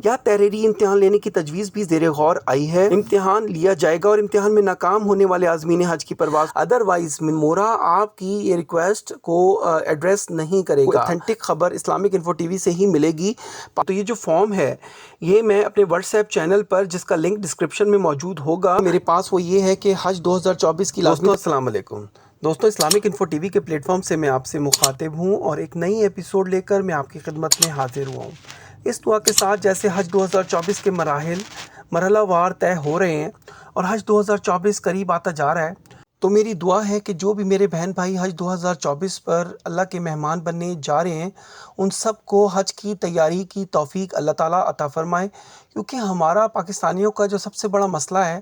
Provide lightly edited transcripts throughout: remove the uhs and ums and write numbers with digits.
یا تحریری امتحان لینے کی تجویز بھی زیر غور آئی ہے۔ امتحان لیا جائے گا اور امتحان میں ناکام ہونے والے عازمین حج کی پرواز ادروائز مورا آپ کی یہ ریکویسٹ کو ایڈریس نہیں کرے گا۔ اتھینٹک خبر اسلامک انفو ٹی وی سے ہی ملے گی۔ تو یہ جو فارم ہے یہ میں اپنے واٹس ایپ چینل پر، جس کا لنک ڈسکرپشن میں موجود ہوگا، میرے پاس وہ یہ ہے کہ حج 2024 کی لازمی۔ السلام علیکم دوستوں، اسلامک انفو ٹی وی کے پلیٹ فارم سے میں آپ سے مخاطب ہوں اور ایک نئی ایپیسوڈ لے کر میں آپ کی خدمت میں حاضر ہوا ہوں۔ اس دعا کے ساتھ جیسے حج 2024 کے مرحلہ وار طے ہو رہے ہیں اور حج 2024 قریب آتا جا رہا ہے، تو میری دعا ہے کہ جو بھی میرے بہن بھائی حج 2024 پر اللہ کے مہمان بننے جا رہے ہیں، ان سب کو حج کی تیاری کی توفیق اللہ تعالیٰ عطا فرمائے، کیونکہ ہمارا پاکستانیوں کا جو سب سے بڑا مسئلہ ہے،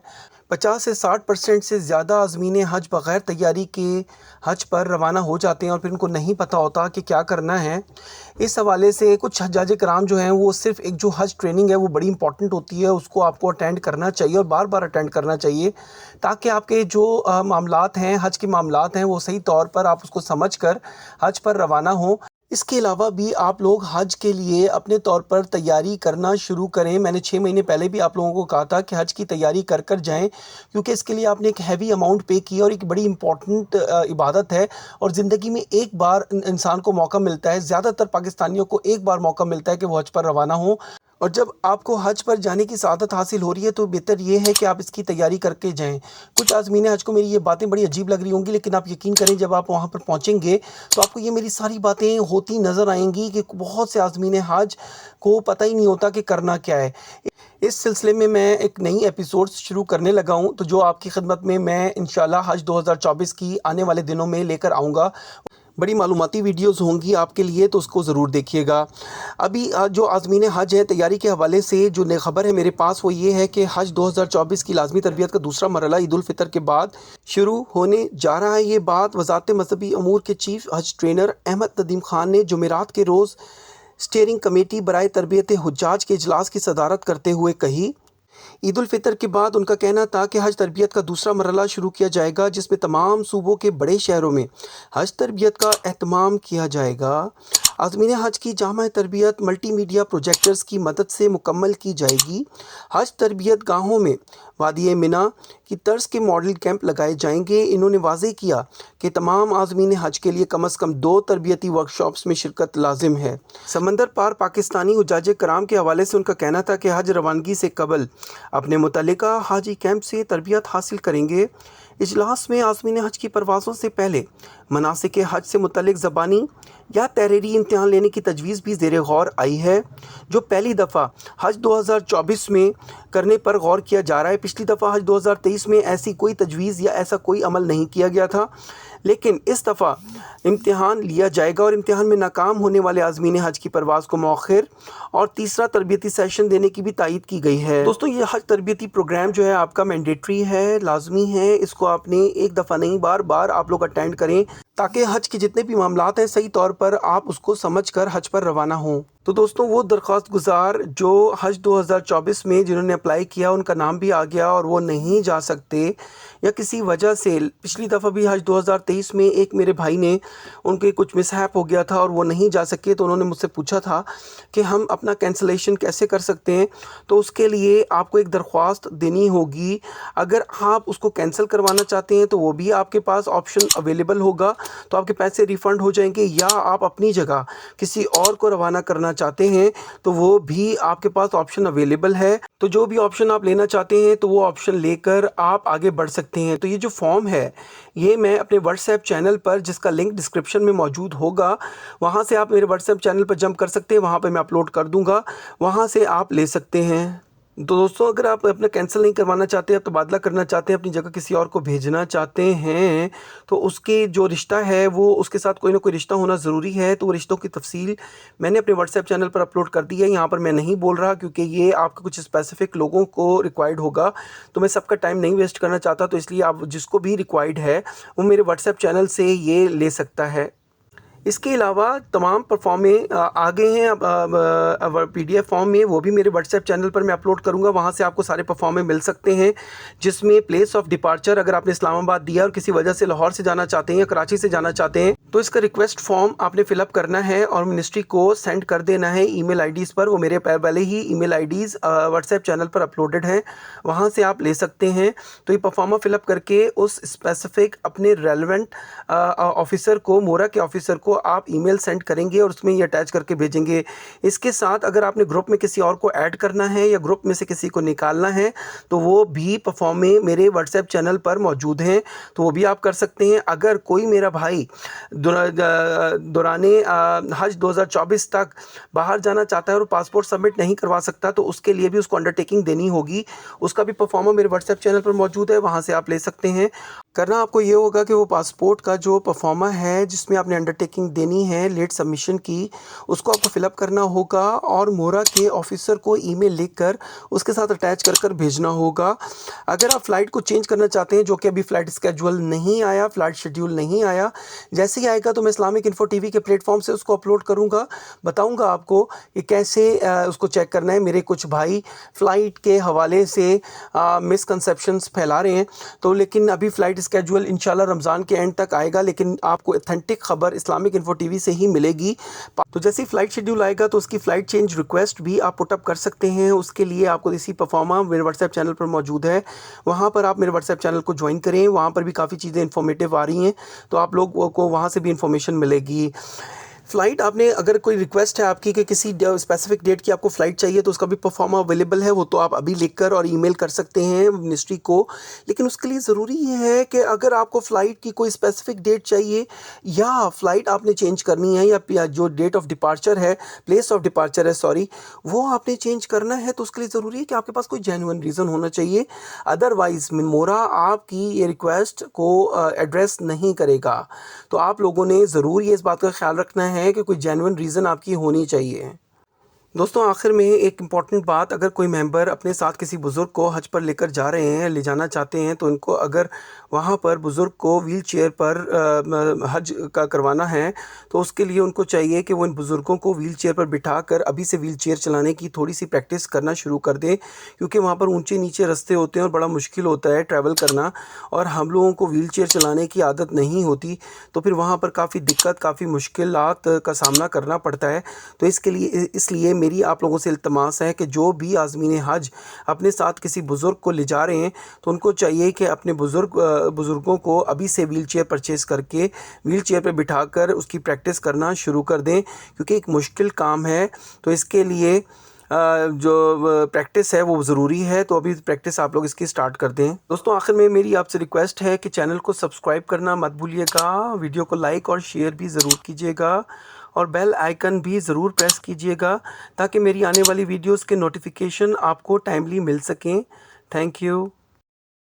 50 سے 60% سے زیادہ عازمین حج بغیر تیاری کے حج پر روانہ ہو جاتے ہیں اور پھر ان کو نہیں پتہ ہوتا کہ کیا کرنا ہے۔ اس حوالے سے کچھ حجاج کرام جو ہیں وہ صرف ایک جو حج ٹریننگ ہے وہ بڑی امپورٹنٹ ہوتی ہے، اس کو آپ کو اٹینڈ کرنا چاہیے اور بار بار اٹینڈ کرنا چاہیے، تاکہ آپ کے جو معاملات ہیں، حج کے معاملات ہیں، وہ صحیح طور پر آپ اس کو سمجھ کر حج پر روانہ ہوں۔ اس کے علاوہ بھی آپ لوگ حج کے لیے اپنے طور پر تیاری کرنا شروع کریں۔ میں نے 6 مہینے پہلے بھی آپ لوگوں کو کہا تھا کہ حج کی تیاری کر کر جائیں، کیونکہ اس کے لیے آپ نے ایک ہیوی اماؤنٹ پے کیا اور ایک بڑی امپورٹنٹ عبادت ہے، اور زندگی میں ایک بار انسان کو موقع ملتا ہے، زیادہ تر پاکستانیوں کو ایک بار موقع ملتا ہے کہ وہ حج پر روانہ ہوں، اور جب آپ کو حج پر جانے کی سعادت حاصل ہو رہی ہے تو بہتر یہ ہے کہ آپ اس کی تیاری کر کے جائیں۔ کچھ عازمین حج کو میری یہ باتیں بڑی عجیب لگ رہی ہوں گی، لیکن آپ یقین کریں جب آپ وہاں پر پہنچیں گے تو آپ کو یہ میری ساری باتیں ہوتی نظر آئیں گی کہ بہت سے عازمین حج کو پتہ ہی نہیں ہوتا کہ کرنا کیا ہے۔ اس سلسلے میں ایک نئی ایپیسوڈ شروع کرنے لگا ہوں، تو جو آپ کی خدمت میں انشاءاللہ حج 2024 کی آنے والے دنوں میں لے کر آؤں گا۔ بڑی معلوماتی ویڈیوز ہوں گی آپ کے لیے، تو اس کو ضرور دیکھیے گا۔ ابھی جو عازمین حج ہیں تیاری کے حوالے سے جو نئی خبر ہے میرے پاس وہ یہ ہے کہ حج 2024 کی لازمی تربیت کا دوسرا مرحلہ عید الفطر کے بعد شروع ہونے جا رہا ہے۔ یہ بات وزارت مذہبی امور کے چیف حج ٹرینر احمد ندیم خان نے جمعرات کے روز اسٹیئرنگ کمیٹی برائے تربیت حجاج کے اجلاس کی صدارت کرتے ہوئے کہی۔ عید الفطر کے بعد ان کا کہنا تھا کہ حج تربیت کا دوسرا مرحلہ شروع کیا جائے گا، جس میں تمام صوبوں کے بڑے شہروں میں حج تربیت کا اہتمام کیا جائے گا۔ عازمین حج کی جامع تربیت ملٹی میڈیا پروجیکٹرز کی مدد سے مکمل کی جائے گی۔ حج تربیت گاہوں میں وادی منا کی طرز کے ماڈل کیمپ لگائے جائیں گے۔ انہوں نے واضح کیا کہ تمام عازمین حج کے لیے کم از کم 2 تربیتی ورکشاپس میں شرکت لازم ہے۔ سمندر پار پاکستانی حجاج کرام کے حوالے سے ان کا کہنا تھا کہ حج روانگی سے قبل اپنے متعلقہ حاجی کیمپ سے تربیت حاصل کریں گے۔ اجلاس میں عازمین حج کی پروازوں سے پہلے مناسک حج سے متعلق زبانی یا تحریری امتحان لینے کی تجویز بھی زیر غور آئی ہے، جو پہلی دفعہ حج 2024 میں کرنے پر غور کیا جا رہا ہے۔ پچھلی دفعہ حج 2023 میں ایسی کوئی تجویز یا ایسا کوئی عمل نہیں کیا گیا تھا، لیکن اس دفعہ امتحان لیا جائے گا اور امتحان میں ناکام ہونے والے عازمین حج کی پرواز کو مؤخر اور تیسرا تربیتی سیشن دینے کی بھی تائید کی گئی ہے۔ دوستوں، یہ حج تربیتی پروگرام جو ہے آپ کا مینڈیٹری ہے، لازمی ہے، اس کو آپ نے ایک دفعہ نہیں بار بار آپ لوگ اٹینڈ کریں، تاکہ حج کے جتنے بھی معاملات ہیں صحیح طور پر آپ اس کو سمجھ کر حج پر روانہ ہوں۔ تو دوستوں، وہ درخواست گزار جو حج 2024 میں جنہوں نے اپلائی کیا ان کا نام بھی آ گیا اور وہ نہیں جا سکتے یا کسی وجہ سے، پچھلی دفعہ بھی حج 2023 میں ایک میرے بھائی نے ان کے کچھ مس ہیپ ہو گیا تھا اور وہ نہیں جا سکے، تو انہوں نے مجھ سے پوچھا تھا کہ ہم اپنا کینسلیشن کیسے کر سکتے ہیں۔ تو اس کے لیے آپ کو ایک درخواست دینی ہوگی۔ اگر آپ اس کو کینسل کروانا چاہتے ہیں تو وہ بھی آپ کے پاس آپشن اویلیبل ہوگا، تو آپ کے پیسے ریفنڈ ہو جائیں گے، یا آپ اپنی جگہ کسی اور کو روانہ کرنا چاہتے ہیں تو وہ بھی آپ کے پاس آپشن اویلیبل ہے۔ تو جو بھی آپشن آپ لینا چاہتے ہیں تو وہ آپشن لے کر آپ آگے بڑھ سکتے ہیں۔ تو یہ جو فارم ہے یہ میں اپنے واٹس ایپ چینل پر، جس کا لنک ڈسکرپشن میں موجود ہوگا، وہاں سے آپ میرے واٹس ایپ چینل پر جمپ کر سکتے ہیں، وہاں پہ میں اپلوڈ کر دوں گا، وہاں سے آپ لے سکتے ہیں۔ تو دوستوں، اگر آپ اپنا کینسل نہیں کروانا چاہتے ہیں، تبادلہ کرنا چاہتے ہیں، اپنی جگہ کسی اور کو بھیجنا چاہتے ہیں، تو اس کے جو رشتہ ہے وہ اس کے ساتھ کوئی نہ کوئی رشتہ ہونا ضروری ہے۔ تو وہ رشتوں کی تفصیل میں نے اپنے واٹس ایپ چینل پر اپلوڈ کر دی ہے، یہاں پر میں نہیں بول رہا کیونکہ یہ آپ کے کچھ اسپیسیفک لوگوں کو ریکوائرڈ ہوگا، تو میں سب کا ٹائم نہیں ویسٹ کرنا چاہتا، تو اس لیے آپ جس کو بھی ریکوائرڈ ہے وہ میرے واٹس ایپ چینل سے یہ لے سکتا ہے۔ اس کے علاوہ تمام پرفارمیں آ گئے ہیں اب PDF فارم میں، وہ بھی میرے واٹس ایپ چینل پر میں اپلوڈ کروں گا، وہاں سے آپ کو سارے پرفارمیں مل سکتے ہیں، جس میں پلیس آف ڈپارچر اگر آپ نے اسلام آباد دیا اور کسی وجہ سے لاہور سے جانا چاہتے ہیں یا کراچی سے جانا چاہتے ہیں تو اس کا ریکویسٹ فارم آپ نے فل اپ کرنا ہے اور منسٹری کو سینڈ کر دینا ہے ای میل IDs پر، وہ میرے پہلے ہی ای میل IDs واٹس ایپ چینل پر اپلوڈڈ ہیں، وہاں سے آپ لے سکتے ہیں۔ تو یہ پرفارما فل اپ کر کے اس اسپیسیفک اپنے ریلیونٹ آفیسر کو، مورا کے آفیسر کو آپ ای میل سینڈ کریں گے اور اس میں یہ اٹیچ کر کے بھیجیں گے۔ اس کے ساتھ اگر آپ نے گروپ میں کسی اور کو ایڈ کرنا ہے یا گروپ میں سے کسی کو نکالنا ہے تو وہ بھی پرفارمیں میرے واٹس ایپ چینل پر موجود ہیں، تو وہ بھی آپ کر سکتے ہیں۔ اگر کوئی میرا بھائی دوران حج 2024 تک باہر جانا چاہتا ہے اور پاسپورٹ سبمٹ نہیں کروا سکتا تو اس کے لیے بھی اس کو انڈرٹیکنگ دینی ہوگی، اس کا بھی پرفارما میرے واٹس ایپ چینل پر موجود ہے، وہاں سے آپ لے سکتے ہیں۔ کرنا آپ کو یہ ہوگا کہ وہ پاسپورٹ کا جو پرفارما ہے جس میں آپ نے انڈرٹیکنگ دینی ہے لیٹ سبمیشن کی، اس کو آپ کو فل اپ کرنا ہوگا اور مورا کے آفیسر کو ای میل لکھ کر اس کے ساتھ اٹیچ کر بھیجنا ہوگا۔ اگر آپ فلائٹ کو چینج کرنا چاہتے ہیں، جو کہ ابھی فلائٹ اسکیجول نہیں آیا، فلائٹ شیڈیول نہیں آیا، جیسے ہی آئے گا تو میں اسلامک انفو TV کے پلیٹ فارم سے اس کو اپلوڈ کروں گا، بتاؤں گا آپ کو کہ کیسے اس کو چیک کرنا ہے۔ میرے کچھ بھائی فلائٹ کے حوالے سے مسکنسیپشنز پھیلا رہے ہیں، تو لیکن ابھی فلائٹ اسکیجول انشاءاللہ رمضان کے اینڈ تک آئے گا، لیکن آپ کو اتھینٹک خبر اسلامک انفو TV سے ہی ملے گی۔ تو جیسے فلائٹ شیڈیول آئے گا تو اس کی فلائٹ چینج ریکویسٹ بھی آپ پٹ اپ کر سکتے ہیں۔ اس کے لیے آپ کو اسی پرفارما میرے واٹس ایپ چینل پر موجود ہے، وہاں پر آپ میرے واٹس ایپ چینل کو جوائن کریں، وہاں پر بھی کافی چیزیں انفارمیٹیو آ رہی ہیں، تو آپ لوگ کو وہاں سے بھی انفارمیشن ملے گی۔ فلائٹ آپ نے اگر کوئی ریکویسٹ ہے آپ کی کہ کسی اسپیسیفک ڈیٹ کی آپ کو فلائٹ چاہیے تو اس کا بھی پرفارما اویلیبل ہے، وہ تو آپ ابھی لکھ کر اور ای میل کر سکتے ہیں منسٹری کو۔ لیکن اس کے لیے ضروری یہ ہے کہ اگر آپ کو فلائٹ کی کوئی اسپیسیفک ڈیٹ چاہیے یا فلائٹ آپ نے چینج کرنی ہے یا جو ڈیٹ آف ڈپارچر ہے، پلیس آف ڈپارچر ہے سوری، وہ آپ نے چینج کرنا ہے، تو اس کے لیے ضروری ہے کہ آپ کے پاس کوئی جینوئن ریزن ہونا چاہیے، ادروائز مورا آپ کی یہ ریکویسٹ کو ایڈریس نہیں کرے گا۔ تو آپ لوگوں نے ضرور یہ اس بات کا خیال رکھنا ہے کہ کوئی جینوئن ریزن آپ کی ہونی چاہیے۔ دوستوں آخر میں ایک امپورٹنٹ بات، اگر کوئی ممبر اپنے ساتھ کسی بزرگ کو حج پر لے کر جا رہے ہیں، لے جانا چاہتے ہیں، تو ان کو اگر وہاں پر بزرگ کو ویل چیئر پر حج کا کروانا ہے تو اس کے لیے ان کو چاہیے کہ وہ ان بزرگوں کو ویل چیئر پر بٹھا کر ابھی سے ویل چیئر چلانے کی تھوڑی سی پریکٹس کرنا شروع کر دیں، کیونکہ وہاں پر اونچے نیچے رستے ہوتے ہیں اور بڑا مشکل ہوتا ہے ٹریول کرنا، اور ہم لوگوں کو ویل چیئر چلانے کی عادت نہیں ہوتی، تو پھر وہاں پر کافی دقت، کافی مشکلات کا سامنا کرنا پڑتا ہے۔ تو اس لیے میری آپ لوگوں سے التماس ہے کہ جو بھی عازمین حج اپنے ساتھ کسی بزرگ کو لے جا رہے ہیں تو ان کو چاہیے کہ اپنے بزرگوں کو ابھی سے ویل چیئر پرچیز کر کے ویل چیئر پہ بٹھا کر اس کی پریکٹس کرنا شروع کر دیں، کیونکہ ایک مشکل کام ہے، تو اس کے لیے جو پریکٹس ہے وہ ضروری ہے، تو ابھی پریکٹس آپ لوگ اس کی سٹارٹ کر دیں۔ دوستوں آخر میں میری آپ سے ریکویسٹ ہے کہ چینل کو سبسکرائب کرنا مت بھولیے گا، ویڈیو کو لائک اور شیئر بھی ضرور کیجیے گا، اور بیل آئیکن بھی ضرور پریس کیجیے گا تاکہ میری آنے والی ویڈیوز کے نوٹیفیکیشن آپ کو ٹائملی مل سکیں۔ Thank you.